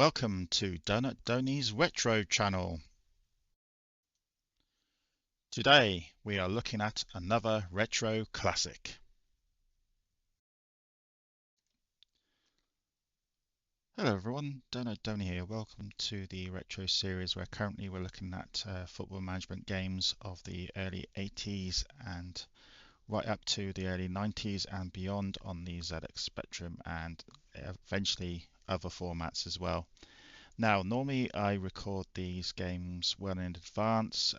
Welcome to Donut Donny's Retro channel. Today we are looking at another retro classic. Hello everyone, Donut Donny here. Welcome to the retro series where currently we're looking at football management games of the early 80s and right up to the early 90s and beyond on the ZX Spectrum and eventually other formats as well. Now, normally I record these games well in advance.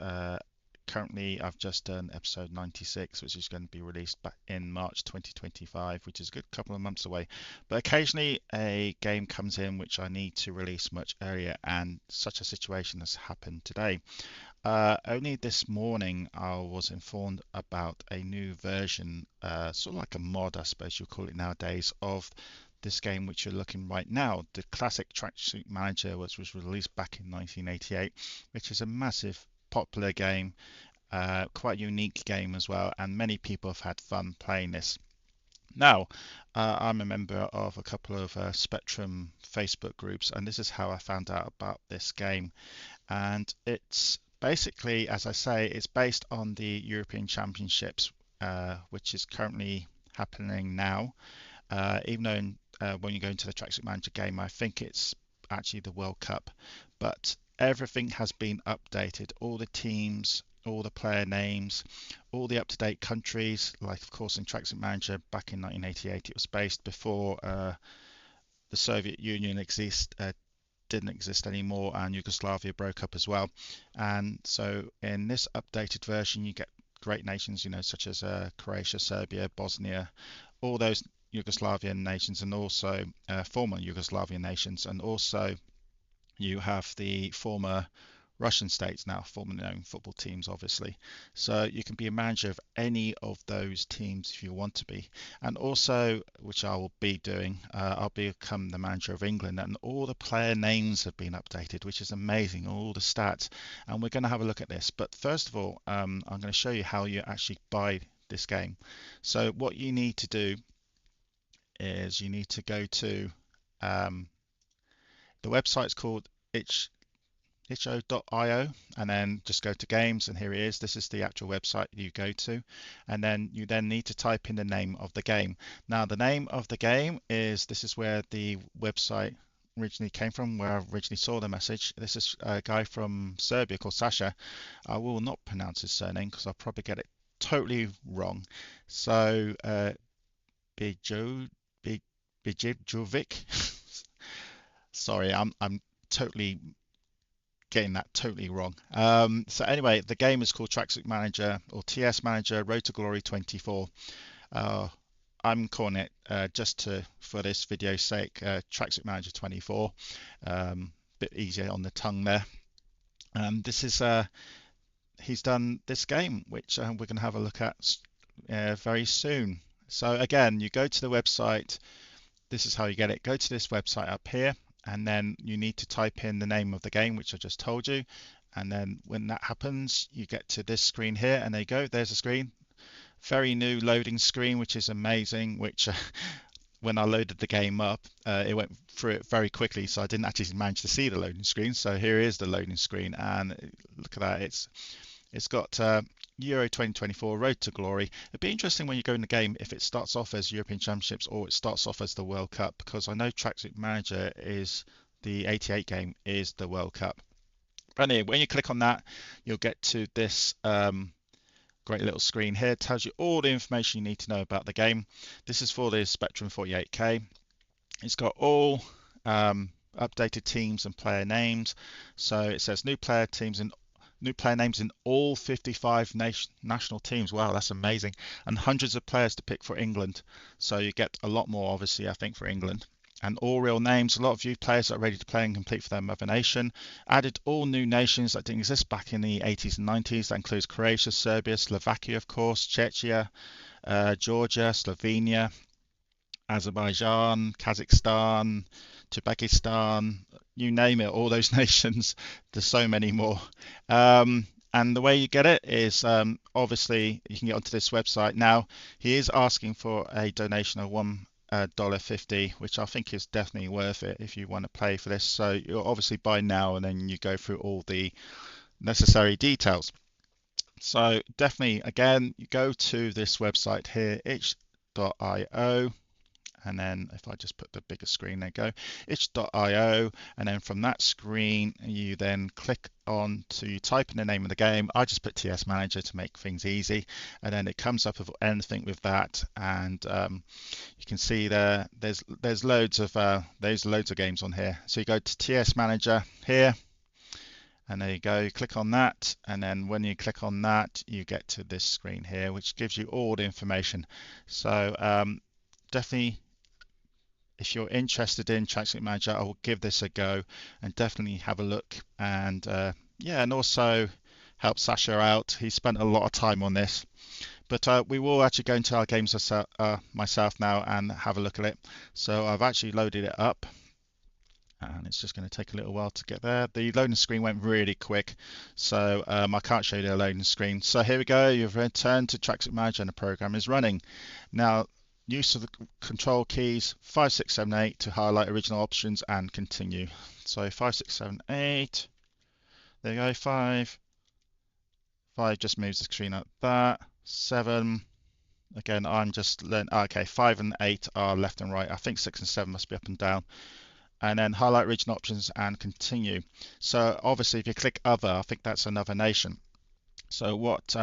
Currently, I've just done episode 96, which is going to be released back in March 2025, which is a good couple of months away. But occasionally, a game comes in which I need to release much earlier, and such a situation has happened today. Only this morning, I was informed about a new version, sort of like a mod, I suppose you'll call it nowadays, of this game which you're looking right now. The classic Tracksuit Manager, which was released back in 1988, which is a massive popular game, quite unique game as well, and many people have had fun playing this. Now, I'm a member of a couple of Spectrum Facebook groups, and this is how I found out about this game. And it's basically, as I say, it's based on the European Championships, which is currently happening now. Even though when you go into the Tracksuit Manager game, I think it's actually the World Cup, but everything has been updated. All the teams, all the player names, all the up-to-date countries. Like of course in Tracksuit Manager back in 1988, it was based before the Soviet Union didn't exist anymore, and Yugoslavia broke up as well. And so in this updated version, you get great nations, such as Croatia, Serbia, Bosnia, all those Yugoslavian nations, and also former Yugoslavian nations, and also you have the former Russian states now, formerly known football teams, obviously. So you can be a manager of any of those teams if you want to be. And also, which I will be doing, I'll become the manager of England, and all the player names have been updated, which is amazing, all the stats. And we're going to have a look at this. But first of all, I'm going to show you how you actually buy this game. So what you need to do is you need to go to the website's called itch.io, and then just go to games, and here it is. This is the actual website you go to, and then you need to type in the name of the game. Now the name of the game is, this is where the website originally came from, where I originally saw the message. This is a guy from Serbia called Sasha. I will not pronounce his surname because I'll probably get it totally wrong. So Bjedovic. Sorry, I'm totally getting that totally wrong. So anyway, the game is called Tracksuit Manager or TS Manager Road to Glory 24. I'm calling it for this video's sake, Tracksuit Manager 24. Bit easier on the tongue there. This is he's done this game, which we're going to have a look at very soon. So again, you go to the website. This is how you get it. Go to this website up here, and then you need to type in the name of the game, which I just told you. And then when that happens, you get to this screen here, and there you go. There's a screen. Very new loading screen, which is amazing, which when I loaded the game up, it went through it very quickly, so I didn't actually manage to see the loading screen. So here is the loading screen, and look at that. It's got Euro 2024 Road to Glory. It'd be interesting when you go in the game if it starts off as European Championships or it starts off as the World Cup, because I know Tracksuit Manager is the 88 game is the World Cup. But anyway, when you click on that, you'll get to this great little screen here. It tells you all the information you need to know about the game. This is for the Spectrum 48K. It's got all updated teams and player names. So it says new player names in all 55 national teams. Wow, that's amazing. And hundreds of players to pick for England. So you get a lot more, obviously, I think, for England. And all real names, a lot of youth players that are ready to play and compete for their mother nation. Added all new nations that didn't exist back in the 80s and 90s. That includes Croatia, Serbia, Slovakia, of course, Czechia, Georgia, Slovenia, Azerbaijan, Kazakhstan, Turkmenistan, you name it, all those nations. There's so many more. And the way you get it is obviously you can get onto this website. Now, he is asking for a donation of $1.50, which I think is definitely worth it if you want to play for this. So you'll obviously buy now and then you go through all the necessary details. So definitely, again, you go to this website here, itch.io, and then if I just put the bigger screen, there you go, itch.io, and then from that screen you then click on to type in the name of the game. I just put TS Manager to make things easy, and then it comes up with anything with that, and you can see there's loads of games on here. So you go to TS Manager here, and there you go, you click on that, and then when you click on that you get to this screen here, which gives you all the information. So definitely, if you're interested in Tracksuit Manager, I will give this a go and definitely have a look, and yeah, and also help Sasha out. He spent a lot of time on this, but we will actually go into our games myself now and have a look at it. So I've actually loaded it up, and it's just going to take a little while to get there. The loading screen went really quick, so I can't show you the loading screen. So here we go, you've returned to Tracksuit Manager and the program is running. Now, use of the control keys 5, 6, 7, 8 to highlight original options and continue. So 5, 6, 7, 8, there you go, 5 just moves the screen like that, 7, again I'm just learning, okay, 5 and 8 are left and right, I think 6 and 7 must be up and down. And then highlight region options and continue. So obviously if you click other, I think that's another nation. So what,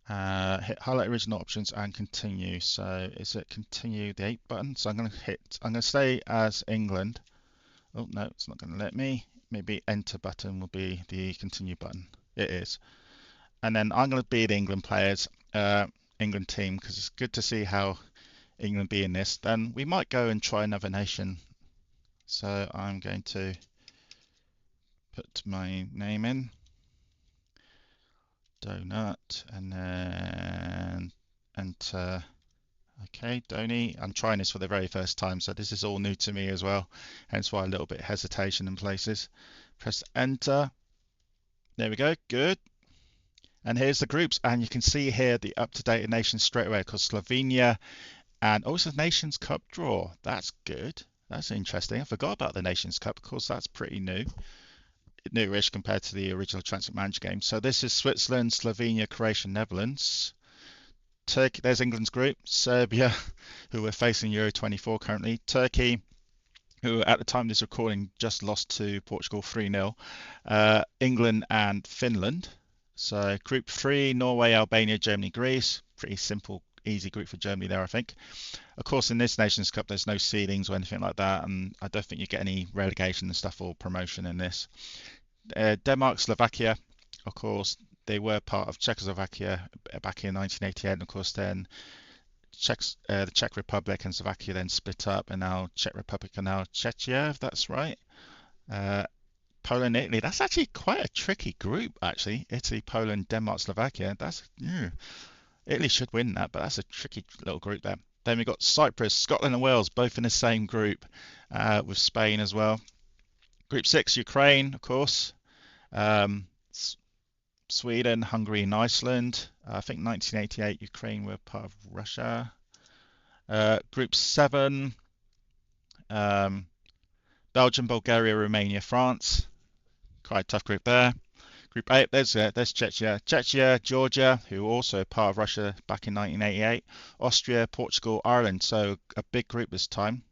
hit highlight original options and continue. So is it continue, the 8 button? So I'm going to stay as England. Oh no, it's not going to let me. Maybe enter button will be the continue button. It is. And then I'm going to be the England players, England team, because it's good to see how England be in this. Then we might go and try another nation. So I'm going to put my name in, donut, and then enter. Okay, Donny. I'm trying this for the very first time, so this is all new to me as well, hence why a little bit of hesitation in places. Press enter. There we go, good. And here's the groups, and you can see here the up-to-date nations straight away, because Slovenia, and also Nations Cup draw. That's good. That's interesting. I forgot about the Nations Cup. Of course, that's pretty newish compared to the original Tracksuit Manager game. So this is Switzerland, Slovenia, Croatia, Netherlands. Turkey, there's England's group. Serbia, who are facing Euro 24 currently. Turkey, who at the time of this recording just lost to Portugal 3-0. England and Finland. So group 3, Norway, Albania, Germany, Greece. Pretty simple, easy group for Germany there, I think. Of course, in this Nations Cup, there's no seedings or anything like that, and I don't think you get any relegation and stuff or promotion in this. Denmark, Slovakia, of course, they were part of Czechoslovakia back in 1988, and of course then the Czech Republic and Slovakia then split up, and now Czech Republic and now Czechia, if that's right. Poland, Italy, that's actually quite a tricky group, actually. Italy, Poland, Denmark, Slovakia, Italy should win that, but that's a tricky little group there. Then we've got Cyprus, Scotland and Wales, both in the same group, with Spain as well. Group 6, Ukraine, of course. Sweden, Hungary and Iceland. I think 1988 Ukraine were part of Russia. Group 7, Belgium, Bulgaria, Romania, France. Quite a tough group there. Group 8, there's Czechia. Czechia, Georgia, who were also part of Russia back in 1988. Austria, Portugal, Ireland. So a big group this time.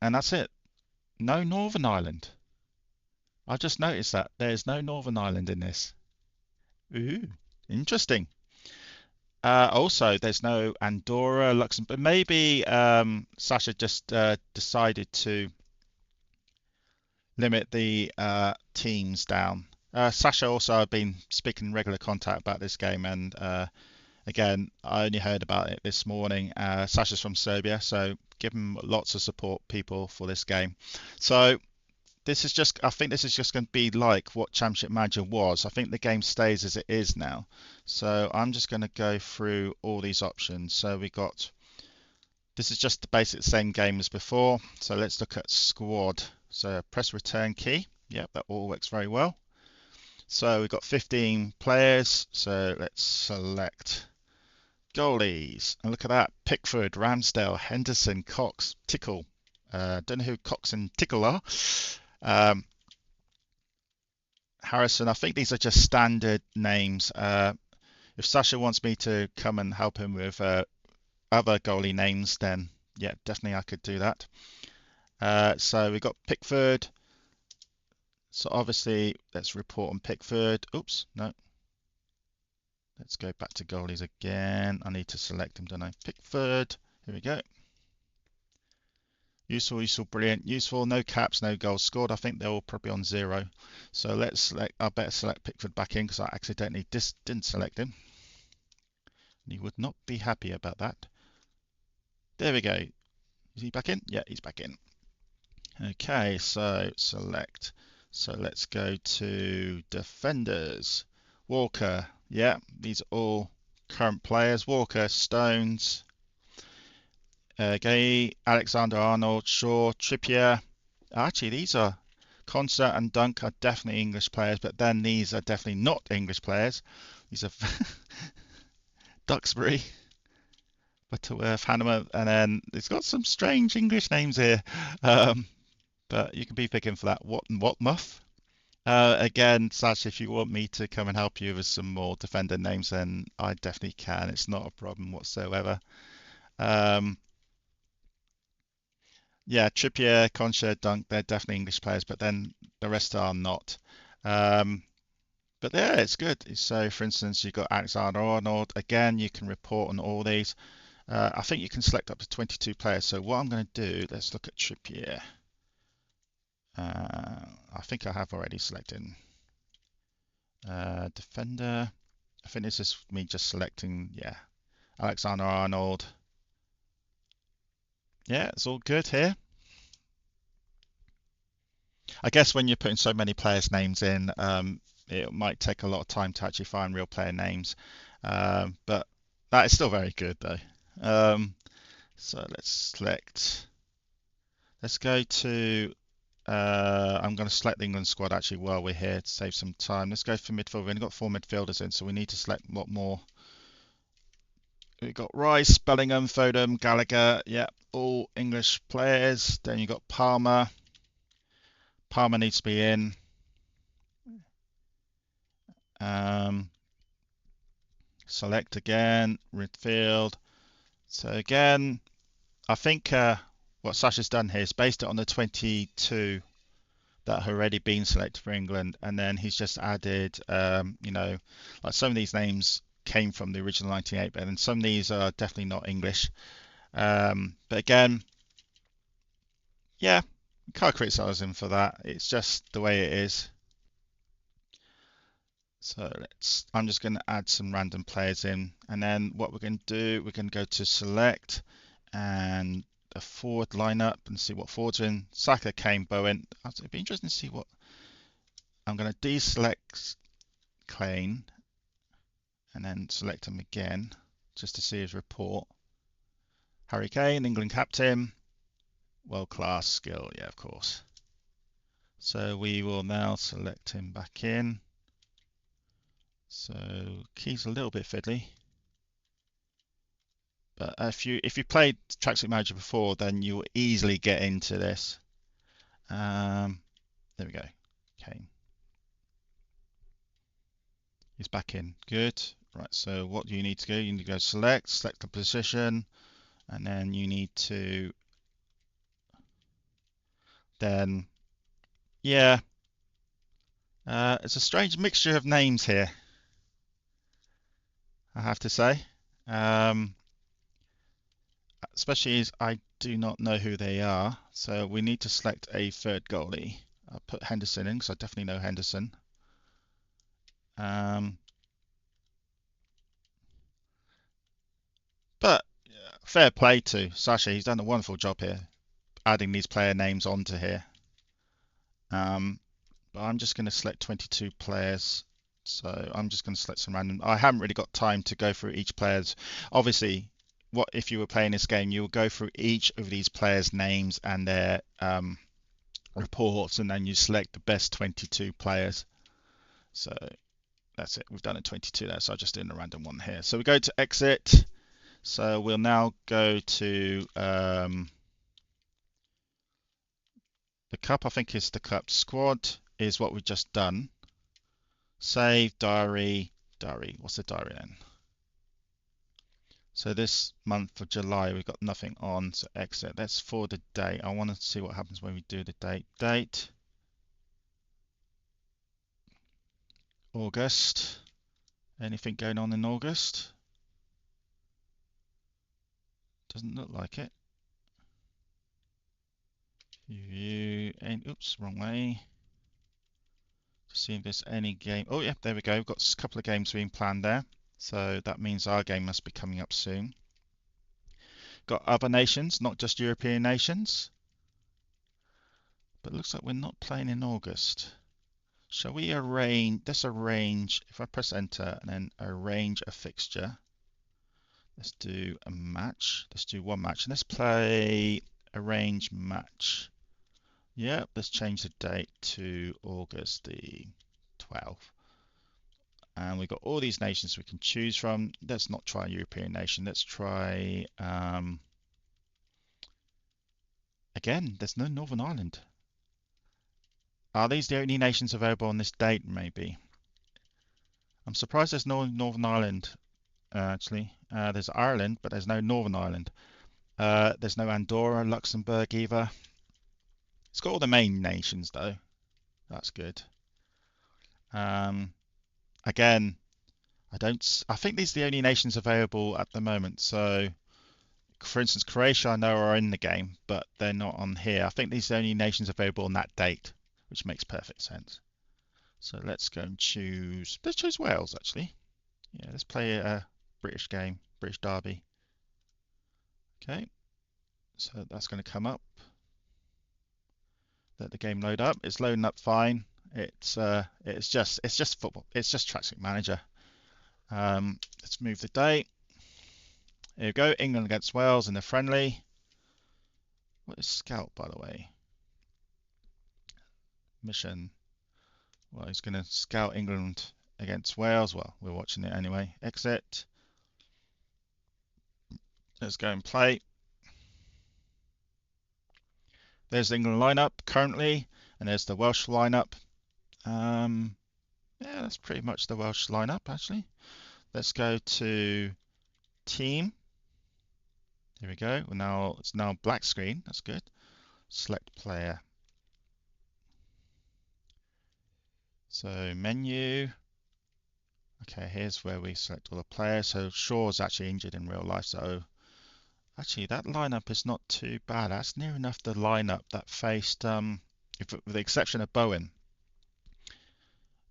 And that's it. No Northern Ireland. I just noticed that there's no Northern Ireland in this. Ooh, interesting. Also, there's no Andorra, Luxembourg. Maybe Sasha just decided to limit the teams down. Sasha also, I've been speaking in regular contact about this game, and again, I only heard about it this morning. Sasha's from Serbia, so give him lots of support, people, for this game. So I think this is just going to be like what Championship Manager was. I think the game stays as it is now. So I'm just going to go through all these options. So this is just the basic same game as before. So let's look at squad. So press return key. Yep, that all works very well. So we've got 15 players. So let's select Goalies. And look at that. Pickford, Ramsdale, Henderson, Cox, Tickle. Don't know who Cox and Tickle are. Um, Harrison, I think these are just standard names. If Sasha wants me to come and help him with other goalie names, then yeah, definitely I could do that. So we got Pickford. So obviously, let's report on Pickford. Oops, no. Let's go back to goalies again. I need to select him, don't I? Pickford. Here we go. Useful, useful, brilliant, useful. No caps, no goals scored. I think they're all probably on 0. So let's select. I better select Pickford back in because I accidentally didn't select him. And he would not be happy about that. There we go. Is he back in? Yeah, he's back in. Okay, so select. So let's go to defenders. Walker. Yeah, these are all current players. Walker, Stones, Gay, Alexander-Arnold, Shaw, Trippier. Actually, these are Concert and Dunk are definitely English players, but then these are definitely not English players. These are Duxbury, Butterworth, Hanneman, and then it's got some strange English names here. Um, but you can be picking for that. What Muff? Again, Sash, if you want me to come and help you with some more defender names, then I definitely can. It's not a problem whatsoever. Um, yeah, Trippier, Concha, Dunk, they're definitely English players, but then the rest are not. Um, but yeah, it's good. So, for instance, you've got Alexander Arnold. Again, you can report on all these. I think you can select up to 22 players. So what I'm going to do, let's look at Trippier. I think I have already selected defender. I think this is me just selecting, yeah, Alexander Arnold. Yeah, it's all good here. I guess when you're putting so many players' names in, it might take a lot of time to actually find real player names. But that is still very good though. So let's select. Let's go to. I'm going to select the England squad actually while we're here to save some time. Let's go for midfield. We've only got 4 midfielders in, so we need to select a lot more. We've got Rice, Bellingham, Foden, Gallagher. Yeah, all English players. Then you've got Palmer. Palmer needs to be in. Um, select again, midfield. So again, I think what Sasha's done here is based it on the 22 that have already been selected for England, and then he's just added, like some of these names came from the original 98, but then some of these are definitely not English. But again, yeah, can't criticize him for that. It's just the way it is. So I'm just going to add some random players in, and then what we're going to do, we're going to go to select and a forward lineup and see what forwards are in. Saka, Kane, Bowen. It'd be interesting to see what. I'm going to deselect Kane and then select him again just to see his report. Harry Kane, England captain, world class skill, yeah, of course. So we will now select him back in. So key's a little bit fiddly. But if you played Tracksuit Manager before, then you'll easily get into this. There we go. Kane. He's back in. Good. Right, so what do you need to go? You need to go select the position, and then you need to then, yeah, it's a strange mixture of names here, I have to say. Especially as I do not know who they are, so we need to select a third goalie. I'll put Henderson in because I definitely know Henderson. But fair play to Sasha, he's done a wonderful job here, adding these player names onto here. But I'm just going to select 22 players. So I'm just going to select some random. I haven't really got time to go through each player's. Obviously, what if you were playing this game, you will go through each of these players' names and their reports, and then you select the best 22 players. So that's it. We've done a 22 there, so I'm just doing a random one here. So we go to exit. So we'll now go to the cup. I think is the cup. Squad is what we've just done. Save, diary, diary. What's the diary then? So this month of July, we've got nothing on, so exit. That's for the date. I want to see what happens when we do the date. Date, August. Anything going on in August? Doesn't look like it. View, and oops, wrong way. To see if there's any game. Oh yeah, there we go. We've got a couple of games being planned there. So that means our game must be coming up soon. Got other nations, not just European nations. But it looks like we're not playing in August. Shall we arrange, let's arrange, if I press enter and then arrange a fixture. Let's do a match. Let's do one match and let's play arrange match. Yep, let's change the date to August the 12th. And we've got all these nations we can choose from. Let's not try a European nation. Let's try, again, there's no Northern Ireland. Are these the only nations available on this date, maybe? I'm surprised there's no Northern Ireland, actually. There's Ireland, but there's no Northern Ireland. There's no Andorra, Luxembourg either. It's got all the main nations, though. That's good. Again, I think these are the only nations available at the moment. So, for instance, Croatia I know are in the game, but they're not on here. I think these are the only nations available on that date, which makes perfect sense. So let's go and choose. Let's choose Wales, actually. Yeah, let's play a British game, British Derby. Okay, so that's going to come up. Let the game load up. It's loading up fine. It's just football. It's just Tracksuit Manager. Let's move the date. Here we go. England against Wales in the friendly. What is Scout, by the way? Mission. Well, he's going to scout England against Wales. Well, we're watching it anyway. Exit. Let's go and play. There's the England lineup currently, and there's the Welsh lineup. Yeah, that's pretty much the Welsh lineup actually. Let's go to team. Here we go. It's now black screen. That's good. Select player. So menu. Okay, here's where we select all the players. So Shaw's actually injured in real life. So actually that lineup is not too bad. That's near enough the lineup that faced, with the exception of Bowen.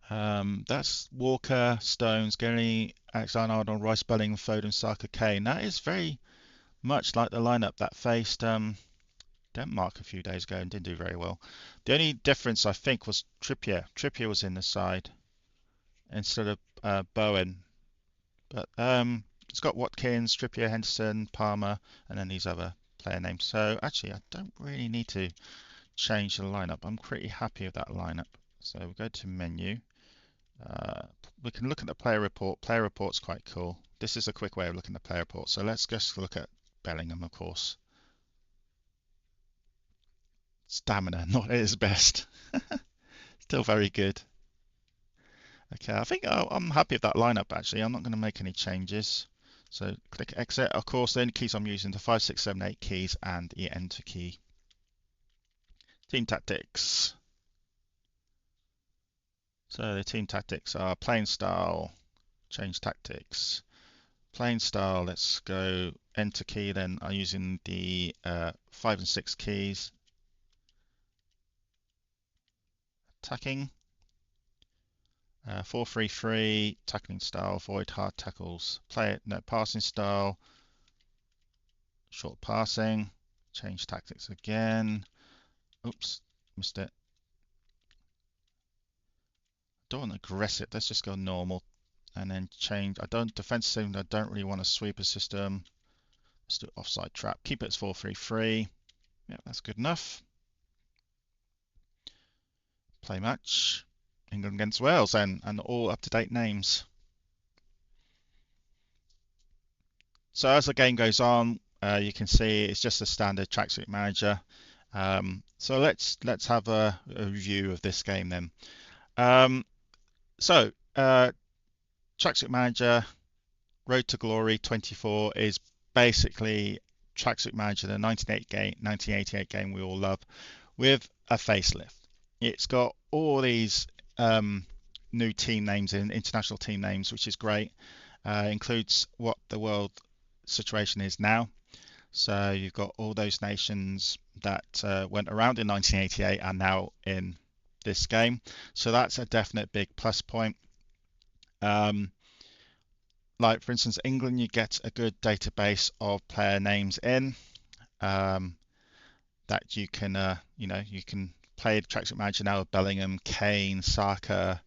That's Walker, Stones, Gary, Alexander-Arnold, Rice, Belling, Foden, Saka, Kane. That is very much like the lineup that faced Denmark a few days ago and didn't do very well. The only difference I think was Trippier. Trippier was in the side instead of Bowen. But it's got Watkins, Trippier, Henderson, Palmer, and then these other player names. So actually, I don't really need to change the lineup. I'm pretty happy with that lineup. So we go to menu. We can look at the player report. Player report's quite cool. This is a quick way of looking at the player report. So let's just look at Bellingham, of course. Stamina, not at his best. Still very good. Okay, I think I'm happy with that lineup actually. I'm not going to make any changes. So click exit. Of course, the only keys I'm using the 5, 6, 7, 8 keys and the enter key. Team tactics. So the team tactics are playing style, change tactics. Playing style, let's go enter key, then I'm using the 5 and 6 keys. Attacking, 4-3-3, tackling style, avoid hard tackles. Play it, no, passing style, short passing, change tactics again. Oops, missed it. Don't want aggressive, let's just go normal. And then change, defensive, I don't really want a sweeper system. Let's do offside trap, keep it as 4-3-3. Yeah, that's good enough. Play match. England against Wales then, and all up-to-date names. So as the game goes on, you can see it's just a standard Tracksuit Manager. So let's have a review of this game then. Um, so Tracksuit Manager Road to Glory 24 is basically Tracksuit Manager, the 1988 game we all love, with a facelift. It's got all these new team names in, international team names, which is great. Includes what the world situation is now. So you've got all those nations that went around in 1988 and now in this game. So that's a definite big plus point. Um, like for instance, England, you get a good database of player names in um, that you can, you can play the Tracksuit Manager now with Bellingham, Kane, Saka,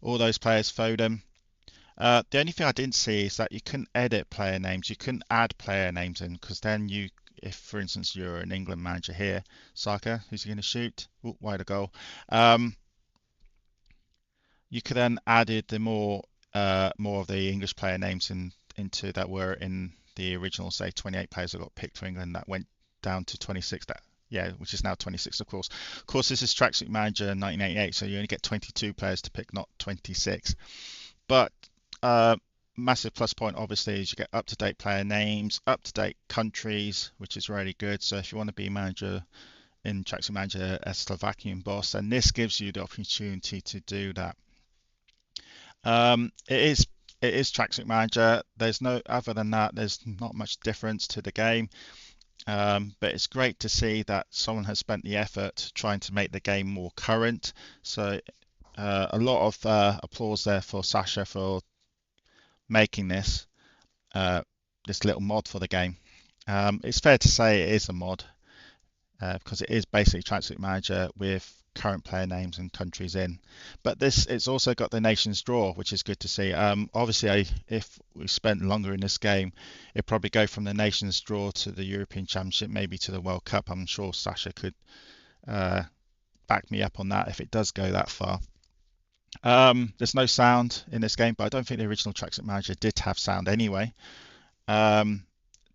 all those players, Foden. The only thing I didn't see is that you couldn't edit player names. You couldn't add player names in because then you, if for instance you're an England manager here, Saka, who's he going to shoot? Ooh, wide goal. Um, you could then added the more of the English player names into that were in the original, say 28 players that got picked for England that went down to 26. That yeah, which is now 26, of course. Of course, this is Tracksuit Manager 1988, so you only get 22 players to pick, not 26. But massive plus point obviously is you get up-to-date player names, up-to-date countries, which is really good. So if you want to be manager in Tracksuit Manager as Slovakian boss, then this gives you the opportunity to do that. It is Tracksuit Manager. There's no other than that. There's not much difference to the game, but it's great to see that someone has spent the effort trying to make the game more current. So a lot of applause there for Sasha for making this little mod for the game. It's fair to say it is a mod because it is basically Tracksuit Manager with current player names and countries in. But it's also got the nations draw, which is good to see. Obviously, if we spent longer in this game, it'd probably go from the nations draw to the European Championship, maybe to the World Cup. I'm sure Sasha could back me up on that if it does go that far. There's no sound in this game, but I don't think the original Tracksuit Manager did have sound anyway. Um,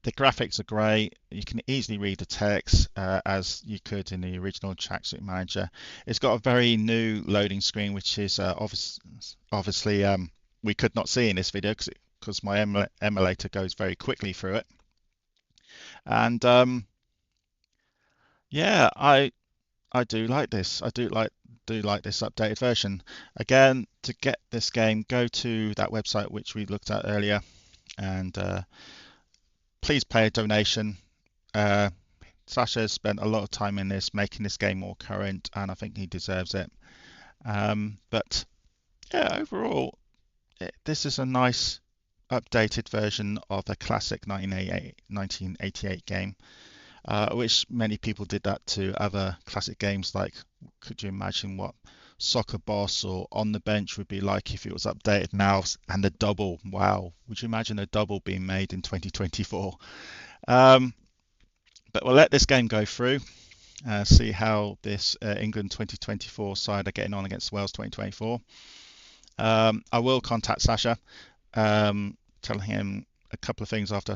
the graphics are great. You can easily read the text as you could in the original Tracksuit Manager. It's got a very new loading screen, which is obviously we could not see in this video because my emulator goes very quickly through it. And yeah, I do like this. I do like this updated version. Again, to get this game, go to that website which we looked at earlier, and please pay a donation. Uh, Sasha has spent a lot of time in this, making this game more current, and I think he deserves it. But yeah, overall, this is a nice updated version of the classic 1988 game, which many people did that to other classic games. Like, could you imagine what Soccer Boss or On the Bench would be like if it was updated now? And the double, wow, would you imagine a double being made in 2024? But we'll let this game go through, see how this England 2024 side are getting on against Wales 2024. I will contact Sasha, telling him a couple of things after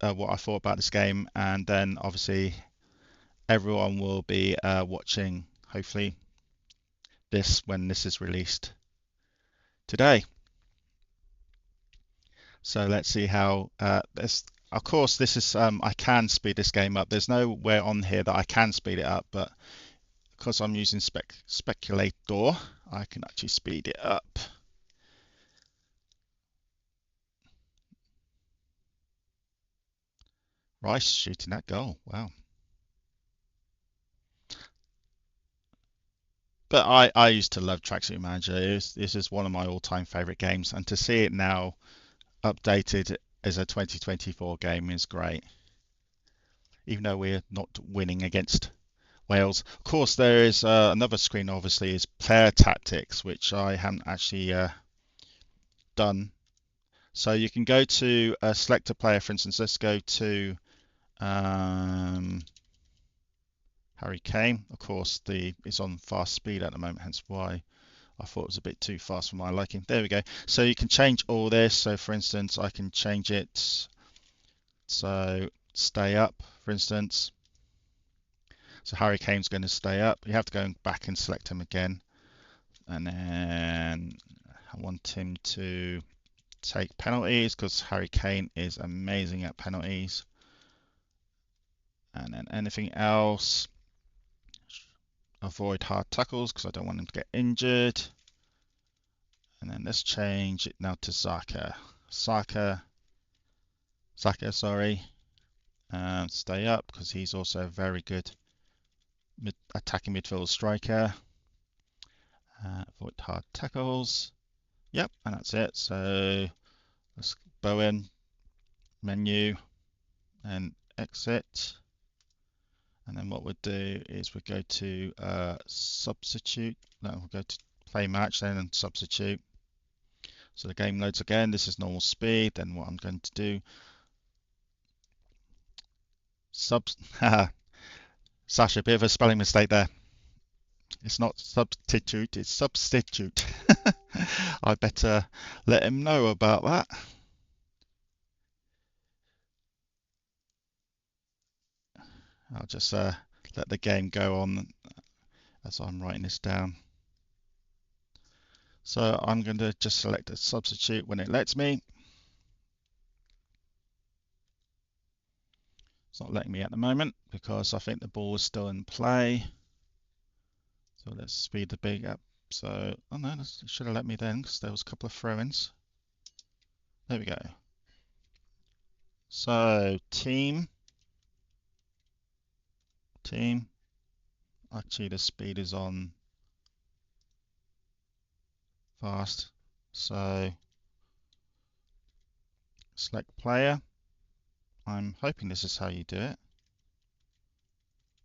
what I thought about this game, and then obviously everyone will be watching, hopefully, this when this is released today. So let's see how this. Of course, this is I can speed this game up. There's nowhere on here that I can speed it up, but because I'm using Speculator, I can actually speed it up. Rice shooting that goal. Wow. But I used to love Tracksuit Manager. This is one of my all-time favorite games, and to see it now updated as a 2024 game is great. Even though we're not winning against Wales. Of course, there is another screen, obviously, is player tactics, which I haven't actually done. So you can go to select a player, for instance, let's go to um, Harry Kane. Of course, it's on fast speed at the moment, hence why I thought it was a bit too fast for my liking. There we go. So you can change all this. So for instance, I can change it So stay up, for instance. So Harry Kane's going to stay up. You have to go back and select him again. And then I want him to take penalties because Harry Kane is amazing at penalties. And then anything else, avoid hard tackles because I don't want him to get injured. And then let's change it now to Saka. Saka, sorry. Stay up because he's also a very good attacking midfield striker. Avoid hard tackles. Yep, and that's it. So let's Bowen, menu, and exit. And then what we'll do is we'll go to substitute. No, we'll go to play match then and substitute. So the game loads again. This is normal speed. Then what I'm going to do, Sasha, a bit of a spelling mistake there. It's not substitute, it's substitute. I better let him know about that. I'll just let the game go on as I'm writing this down. So I'm going to just select a substitute when it lets me. It's not letting me at the moment because I think the ball is still in play. So let's speed the big up. So, oh no, it should have let me then because there was a couple of throw-ins. There we go. So team. Actually, the speed is on fast. So select player. I'm hoping this is how you do it.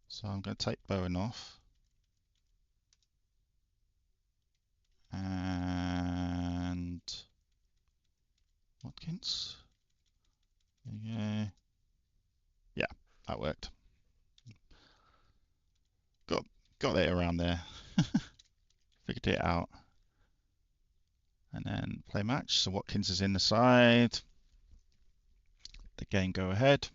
So I'm going to take Bowen off. And Watkins. There you go. Yeah, that worked. Got it around there. Figured it out. And then play match. So Watkins is in the side. The game go ahead.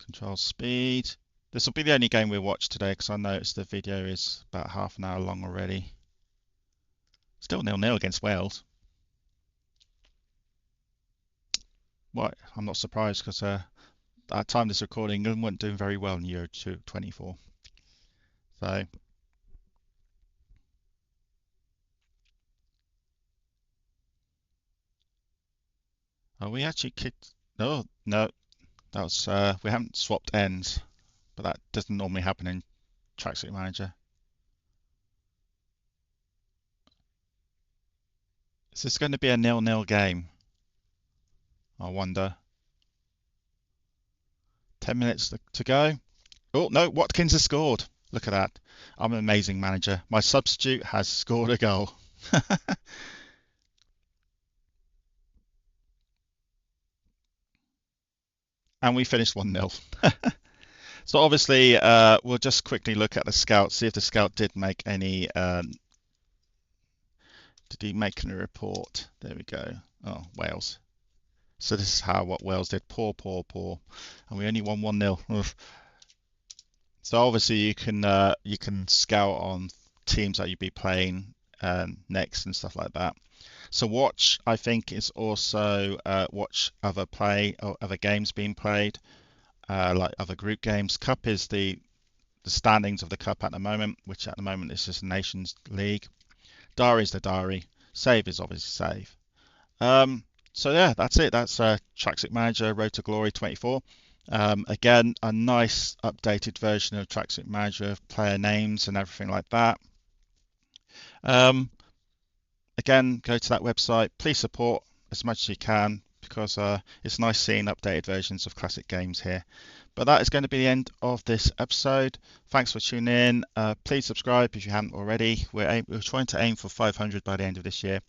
Control speed. This will be the only game we watch today because I noticed the video is about half an hour long already. Still 0-0 against Wales. Well, I'm not surprised because at the time of this recording, England weren't doing very well in Euro 24. So are we actually kicked? No, that was we haven't swapped ends, but that doesn't normally happen in Tracksuit Manager. Is this going to be a 0-0 game? I wonder. 10 minutes to go. Oh no, Watkins has scored. Look at that. I'm an amazing manager. My substitute has scored a goal. And we finished 1-0. So obviously, we'll just quickly look at the scout, see if the scout did make any. Did he make any report? There we go. Oh, Wales. So this is what Wales did. Poor. And we only won 1-0. So obviously you can scout on teams that you'd be playing next and stuff like that. So watch, I think, is also watch other games being played, like other group games. Cup is the standings of the cup at the moment, which at the moment is just Nations League. Diary is the diary. Save is obviously save. So yeah, that's it. That's Tracksuit Manager Road to Glory 24. Again, a nice updated version of Tracksuit Manager, player names and everything like that. Again, go to that website. Please support as much as you can because it's nice seeing updated versions of classic games here. But that is going to be the end of this episode. Thanks for tuning in. Please subscribe if you haven't already. We're trying to aim for 500 by the end of this year.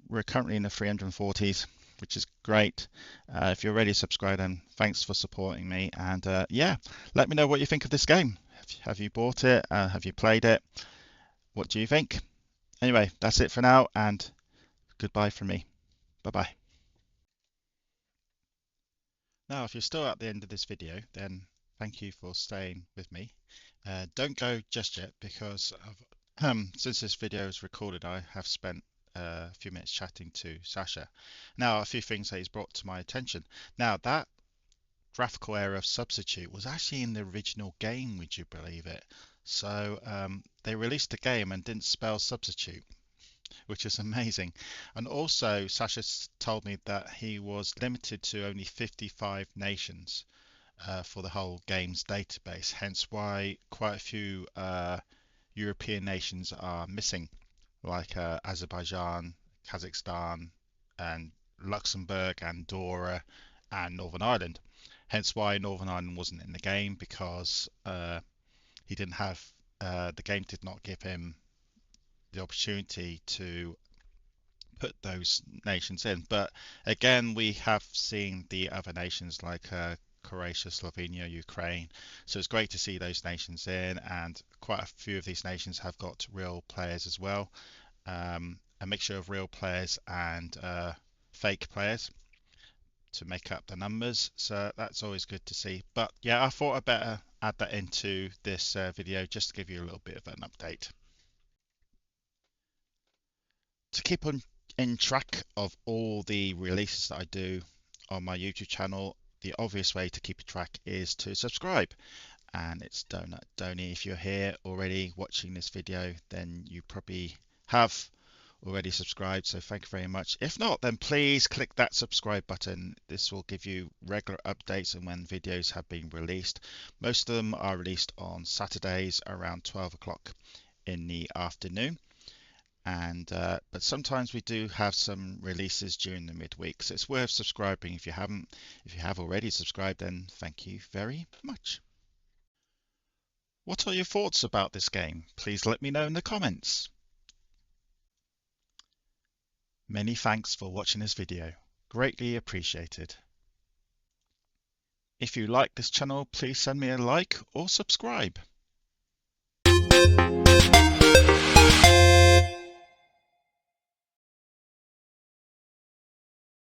We're currently in the 340s, which is great. If you're already subscribed, then thanks for supporting me. And yeah, let me know what you think of this game. Have you bought it? Have you played it? What do you think? Anyway, that's it for now, and goodbye from me. Bye bye. Now, if you're still at the end of this video, then thank you for staying with me. Don't go just yet because since this video is recorded, I have spent a few minutes chatting to Sasha. Now, a few things that he's brought to my attention. Now, that graphical error of substitute was actually in the original game, would you believe it? So they released the game and didn't spell substitute, which is amazing. And also, Sasha told me that he was limited to only 55 nations for the whole game's database, hence why quite a few European nations are missing, like Azerbaijan, Kazakhstan, and Luxembourg, Andorra, and Northern Ireland. Hence why Northern Ireland wasn't in the game because he didn't have the game did not give him the opportunity to put those nations in. But again, we have seen the other nations like Croatia, Slovenia, Ukraine. So it's great to see those nations in, and quite a few of these nations have got real players as well. A mixture of real players and fake players to make up the numbers. So that's always good to see. But yeah, I thought I'd better add that into this video just to give you a little bit of an update. To keep on in track of all the releases that I do on my YouTube channel, the obvious way to keep track is to subscribe. And it's Donut Donny. If you're here already watching this video, then you probably have already subscribed, so thank you very much. If not, then please click that subscribe button. This will give you regular updates on when videos have been released. Most of them are released on Saturdays around 12 o'clock in the afternoon. And but sometimes we do have some releases during the midweek, so it's worth subscribing if you haven't. If you have already subscribed, then thank you very much. What are your thoughts about this game? Please let me know in the comments. Many thanks for watching this video. Greatly appreciated. If you like this channel, please send me a like or subscribe.